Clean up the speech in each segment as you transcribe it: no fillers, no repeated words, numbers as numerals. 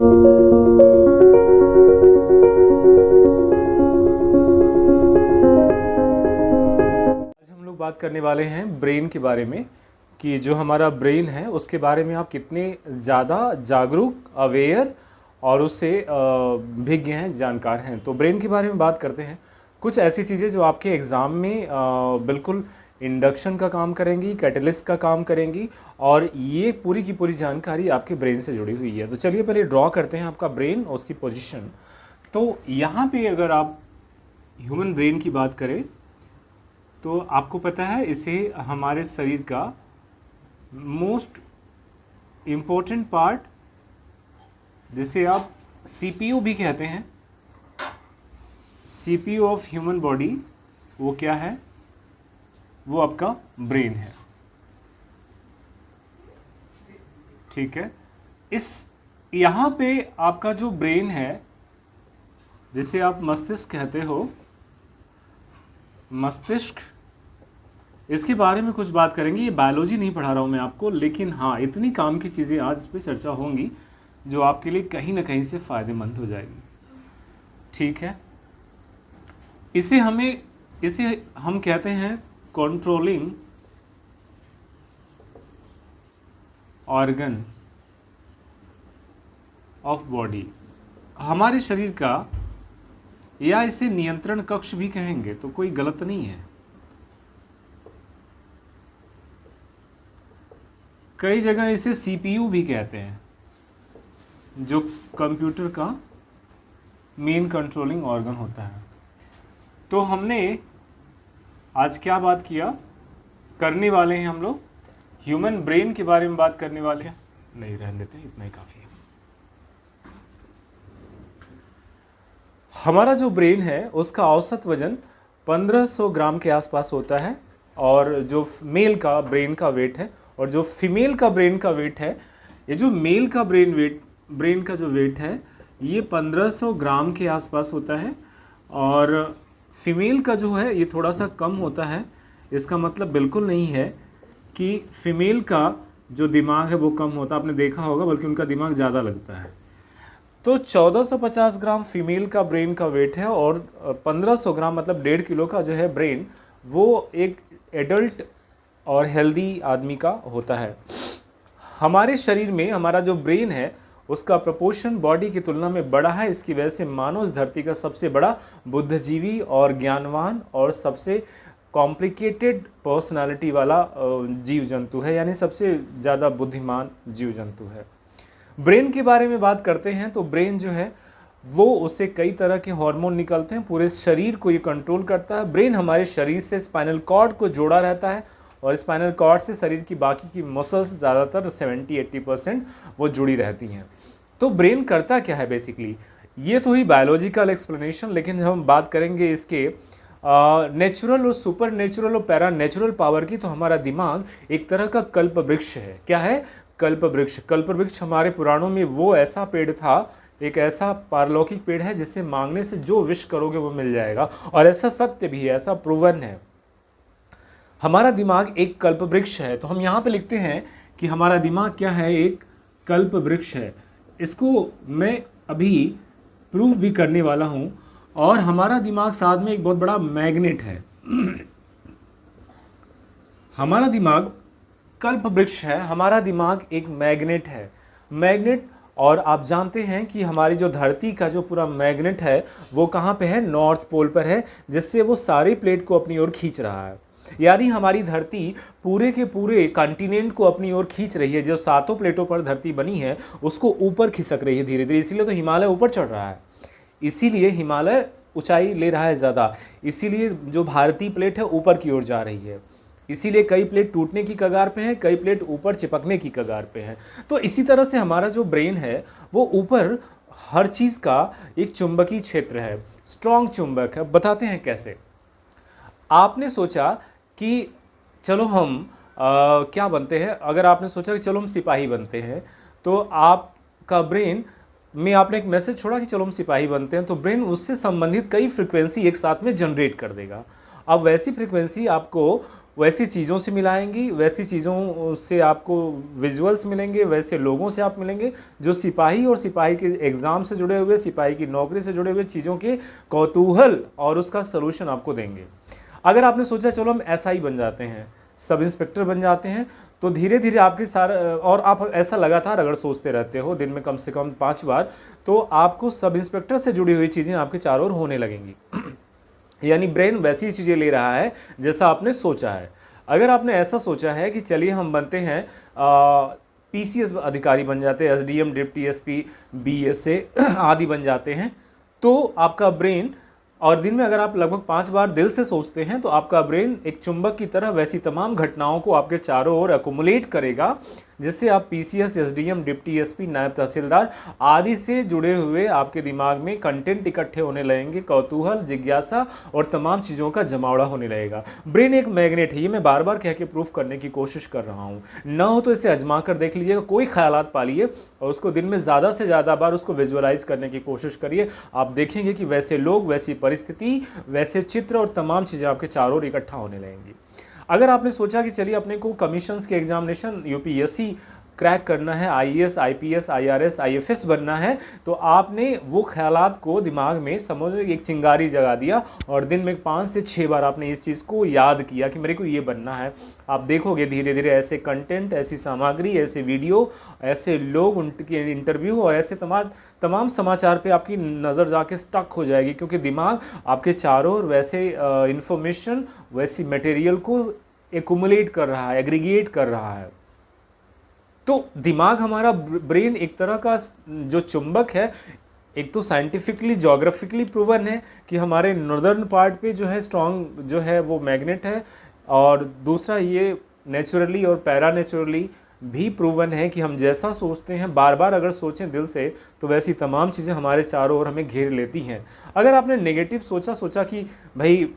आज हम लोग बात करने वाले हैं ब्रेन के बारे में कि जो हमारा ब्रेन है उसके बारे में आप कितने ज़्यादा जागरूक, अवेयर और उससे भिज्ञ हैं, जानकार हैं। तो ब्रेन के बारे में बात करते हैं। कुछ ऐसी चीज़ें जो आपके एग्ज़ाम में बिल्कुल इंडक्शन का काम करेंगी, कैटलिस्ट का काम करेंगी, और ये पूरी की पूरी जानकारी आपके ब्रेन से जुड़ी हुई है। तो चलिए पहले ड्रॉ करते हैं आपका ब्रेन और उसकी पोजीशन। तो यहाँ पे अगर आप ह्यूमन ब्रेन की बात करें तो आपको पता है इसे हमारे शरीर का मोस्ट इम्पोर्टेंट पार्ट, जिसे आप सीपीयू भी कहते हैं, सीपीयू ऑफ ह्यूमन बॉडी, वो क्या है? वो आपका ब्रेन है। ठीक है। इस यहाँ पे आपका जो ब्रेन है, जिसे आप मस्तिष्क कहते हो, मस्तिष्क, इसके बारे में कुछ बात करेंगे। ये बायोलॉजी नहीं पढ़ा रहा हूँ मैं आपको, लेकिन हाँ इतनी काम की चीज़ें आज इस पर चर्चा होंगी जो आपके लिए कहीं ना कहीं से फ़ायदेमंद हो जाएगी। ठीक है। इसे हम कहते हैं कंट्रोलिंग ऑर्गन ऑफ बॉडी, हमारे शरीर का, या इसे नियंत्रण कक्ष भी कहेंगे तो कोई गलत नहीं है। कई जगह इसे सीपीयू भी कहते हैं, जो कंप्यूटर का मेन कंट्रोलिंग ऑर्गन होता है। तो हमने आज क्या बात किया, करने वाले हैं हम लोग ह्यूमन ब्रेन के बारे में बात करने वाले हैं। नहीं, रहने देते हैं, इतना ही काफ़ी है। हमारा जो ब्रेन है उसका औसत वजन 1500 ग्राम के आसपास होता है, और जो मेल का ब्रेन का वेट है और जो फीमेल का ब्रेन का वेट है, ये जो मेल का ब्रेन का जो वेट है ये 1500 ग्राम के आसपास होता है, और फीमेल का जो है ये थोड़ा सा कम होता है। इसका मतलब बिल्कुल नहीं है कि फीमेल का जो दिमाग है वो कम होता है, आपने देखा होगा, बल्कि उनका दिमाग ज़्यादा लगता है। तो 1450 ग्राम फीमेल का ब्रेन का वेट है, और 1500 ग्राम मतलब 1.5 किलो का जो है ब्रेन, वो एक एडल्ट और हेल्दी आदमी का होता है। हमारे शरीर में हमारा जो ब्रेन है उसका प्रपोर्शन बॉडी की तुलना में बड़ा है। इसकी वजह से मानव इस धरती का सबसे बड़ा बुद्धिजीवी और ज्ञानवान और सबसे कॉम्प्लिकेटेड पर्सनालिटी वाला जीव जंतु है, यानी सबसे ज़्यादा बुद्धिमान जीव जंतु है। ब्रेन के बारे में बात करते हैं तो ब्रेन जो है वो, उससे कई तरह के हार्मोन निकलते हैं, पूरे शरीर को ये कंट्रोल करता है। ब्रेन हमारे शरीर से स्पाइनल कॉर्ड को जोड़ा रहता है, और स्पाइनल कॉर्ड से शरीर की बाकी की मसल्स ज़्यादातर 70-80% वो जुड़ी रहती हैं। तो ब्रेन करता क्या है बेसिकली, ये तो ही बायोलॉजिकल एक्सप्लेनेशन, लेकिन जब हम बात करेंगे इसके नेचुरल और सुपर नेचुरल और पैरा नेचुरल पावर की, तो हमारा दिमाग एक तरह का कल्प वृक्ष है। क्या है? कल्प वृक्ष। कल्प वृक्ष हमारे पुराणों में वो ऐसा पेड़ था, एक ऐसा पारलौकिक पेड़ है जिससे मांगने से जो विश करोगे वो मिल जाएगा, और ऐसा सत्य भी है, ऐसा प्रूवन है। हमारा दिमाग एक कल्प वृक्ष है। तो हम यहाँ पे लिखते हैं कि हमारा दिमाग क्या है? एक कल्प वृक्ष है। इसको मैं अभी प्रूव भी करने वाला हूँ। और हमारा दिमाग साथ में एक बहुत बड़ा मैग्नेट है। हमारा दिमाग कल्प वृक्ष है, हमारा दिमाग एक मैग्नेट है। मैग्नेट, और आप जानते हैं कि हमारी जो धरती का जो पूरा मैग्नेट है वो कहाँ पे है? नॉर्थ पोल पर है, जिससे वो सारी प्लेट को अपनी ओर खींच रहा है। यानी हमारी धरती पूरे के पूरे कॉन्टिनेंट को अपनी ओर खींच रही है। जो 7 प्लेटों पर धरती बनी है उसको ऊपर खिसक रही है धीरे धीरे। इसीलिए तो हिमालय ऊपर चढ़ रहा है, इसीलिए हिमालय ऊंचाई ले रहा है ज़्यादा, इसीलिए जो भारतीय प्लेट है ऊपर की ओर जा रही है, इसीलिए कई प्लेट टूटने की कगार पे हैं, कई प्लेट ऊपर चिपकने की कगार पे हैं। तो इसी तरह से हमारा जो ब्रेन है वो ऊपर हर चीज़ का एक चुंबकीय क्षेत्र है, स्ट्रॉन्ग चुंबक है। बताते हैं कैसे। आपने सोचा कि चलो हम क्या बनते हैं, अगर आपने सोचा कि चलो हम सिपाही बनते हैं, तो आपका ब्रेन में आपने एक मैसेज छोड़ा कि चलो हम सिपाही बनते हैं, तो ब्रेन उससे संबंधित कई फ्रिक्वेंसी एक साथ में जनरेट कर देगा। अब वैसी फ्रिक्वेंसी आपको वैसी चीज़ों से मिलाएंगी, वैसी चीज़ों से आपको विजुअल्स मिलेंगे, वैसे लोगों से आप मिलेंगे जो सिपाही और सिपाही के एग्ज़ाम से जुड़े हुए, सिपाही की नौकरी से जुड़े हुए चीज़ों के कौतूहल और उसका सलूशन आपको देंगे। अगर आपने सोचा चलो हम एसआई बन जाते हैं, सब इंस्पेक्टर बन जाते हैं, तो धीरे धीरे आपके सारे, और आप ऐसा लगातार अगर सोचते रहते हो दिन में कम से कम 5 बार, तो आपको सब इंस्पेक्टर से जुड़ी हुई चीज़ें आपके चारों ओर होने लगेंगी। यानी ब्रेन वैसी चीज़ें ले रहा है जैसा आपने सोचा है। अगर आपने ऐसा सोचा है कि चलिए हम बनते हैं पीसीएस अधिकारी बन जाते हैं, एसडीएम, डिप्टी एसपी, बीएसए आदि बन जाते हैं, तो आपका ब्रेन, और दिन में अगर आप लगभग 5 बार दिल से सोचते हैं, तो आपका ब्रेन एक चुंबक की तरह वैसी तमाम घटनाओं को आपके चारों ओर अकुमुलेट करेगा, जिससे आप पीसीएस, एसडीएम, डिप्टी एसपी, नायब तहसीलदार आदि से जुड़े हुए आपके दिमाग में कंटेंट इकट्ठे होने लगेंगे, कौतूहल, जिज्ञासा और तमाम चीज़ों का जमावड़ा होने लगेगा। ब्रेन एक मैग्नेट है, ये मैं बार बार कह के प्रूफ करने की कोशिश कर रहा हूँ। ना हो तो इसे आजमा कर देख लीजिएगा, कोई ख्यालात पालिए और उसको दिन में ज़्यादा से ज़्यादा बार उसको विजुअलाइज करने की कोशिश करिए। आप देखेंगे कि वैसे लोग, वैसी परिस्थिति, वैसे चित्र और तमाम चीज़ें आपके चारों ओर इकट्ठा होने लगेंगी। अगर आपने सोचा कि चलिए अपने को कमीशंस के एग्जामिनेशन यूपीएससी क्रैक करना है, आईएएस, आईपीएस, आईआरएस, आईएफएस बनना है, तो आपने वो ख्यालात को दिमाग में समझ एक चिंगारी जगा दिया और दिन में 5 से 6 बार आपने इस चीज़ को याद किया कि मेरे को ये बनना है। आप देखोगे धीरे धीरे ऐसे कंटेंट, ऐसी सामग्री, ऐसे वीडियो, ऐसे लोग, उनके इंटरव्यू और ऐसे तमाम समाचार पे आपकी नज़र जाके स्टक हो जाएगी, क्योंकि दिमाग आपके चारों ओर वैसे इंफॉर्मेशन, वैसी मटेरियल को एक्युमुलेट कर रहा है, एग्रीगेट कर रहा है। तो दिमाग, हमारा ब्रेन एक तरह का जो चुंबक है, एक तो साइंटिफिकली, जोग्राफिकली प्रूवन है कि हमारे नॉर्दर्न पार्ट पे जो है स्ट्रॉन्ग जो है वो मैग्नेट है, और दूसरा ये नेचुरली और पैरा नेचुरली भी प्रूवन है कि हम जैसा सोचते हैं, बार बार अगर सोचें दिल से, तो वैसी तमाम चीज़ें हमारे चारों ओर हमें घेर लेती हैं। अगर आपने नेगेटिव सोचा कि भाई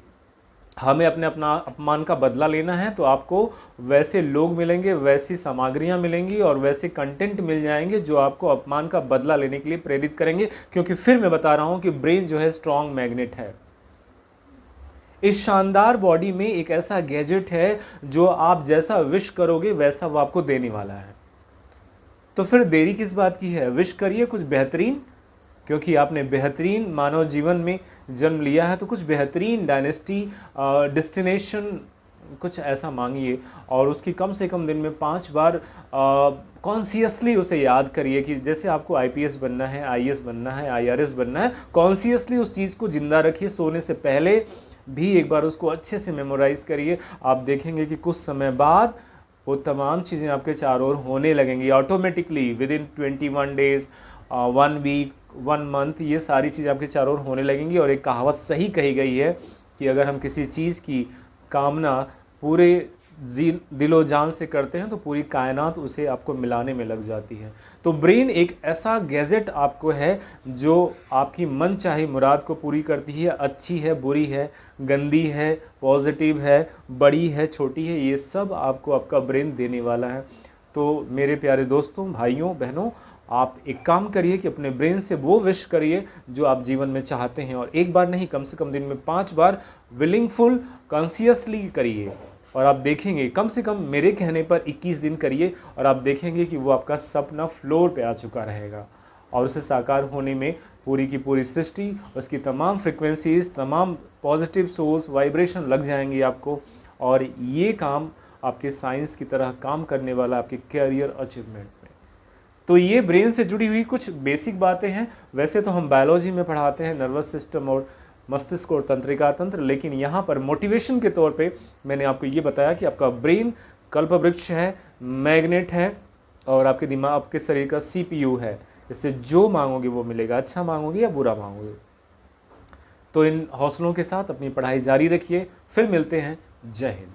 हमें अपना अपमान का बदला लेना है, तो आपको वैसे लोग मिलेंगे, वैसी सामग्रियां मिलेंगी और वैसे कंटेंट मिल जाएंगे जो आपको अपमान का बदला लेने के लिए प्रेरित करेंगे, क्योंकि फिर मैं बता रहा हूं कि ब्रेन जो है स्ट्रॉन्ग मैग्नेट है। इस शानदार बॉडी में एक ऐसा गैजेट है जो आप जैसा विश करोगे वैसा वो आपको देने वाला है। तो फिर देरी किस बात की है, विश करिए कुछ बेहतरीन, क्योंकि आपने बेहतरीन मानव जीवन में जन्म लिया है, तो कुछ बेहतरीन डायनेस्टी, डेस्टिनेशन कुछ ऐसा मांगिए और उसकी कम से कम दिन में 5 बार कॉन्शियसली उसे याद करिए कि जैसे आपको आईपीएस बनना है, आईएएस बनना है, आईआरएस बनना है, कॉन्शियसली उस चीज़ को जिंदा रखिए। सोने से पहले भी एक बार उसको अच्छे से मेमोराइज़ करिए। आप देखेंगे कि कुछ समय बाद वो तमाम चीज़ें आपके चारों ओर होने लगेंगी automatically, within 21 days, 1 week, 1 month, ये सारी चीज़ आपके चारों ओर होने लगेंगी। और एक कहावत सही कही गई है कि अगर हम किसी चीज़ की कामना पूरे दिलो जान से करते हैं तो पूरी कायनात उसे आपको मिलाने में लग जाती है। तो ब्रेन एक ऐसा गैजेट आपको है जो आपकी मन चाही मुराद को पूरी करती है। अच्छी है, बुरी है, गंदी है, पॉजिटिव है, बड़ी है, छोटी है, ये सब आपको आपका ब्रेन देने वाला है। तो मेरे प्यारे दोस्तों, भाइयों, बहनों, आप एक काम करिए कि अपने ब्रेन से वो विश करिए जो आप जीवन में चाहते हैं, और एक बार नहीं, कम से कम दिन में 5 बार विलिंगफुल, कॉन्शियसली करिए। और आप देखेंगे, कम से कम मेरे कहने पर 21 दिन करिए और आप देखेंगे कि वो आपका सपना फ्लोर पे आ चुका रहेगा और उसे साकार होने में पूरी की पूरी सृष्टि, उसकी तमाम फ्रिक्वेंसीज, तमाम पॉजिटिव सोर्स, वाइब्रेशन लग जाएंगी आपको, और ये काम आपके साइंस की तरह काम करने वाला आपके कैरियर अचीवमेंट में। तो ये ब्रेन से जुड़ी हुई कुछ बेसिक बातें हैं। वैसे तो हम बायोलॉजी में पढ़ाते हैं नर्वस सिस्टम और मस्तिष्क और तंत्रिका तंत्र, लेकिन यहाँ पर मोटिवेशन के तौर पे मैंने आपको ये बताया कि आपका ब्रेन कल्पवृक्ष है, मैग्नेट है, और आपके दिमाग, आपके शरीर का CPU है। इससे जो मांगोगे वो मिलेगा, अच्छा मांगोगे या बुरा मांगोगे। तो इन हौसलों के साथ अपनी पढ़ाई जारी रखिए। फिर मिलते हैं। जय हिंद।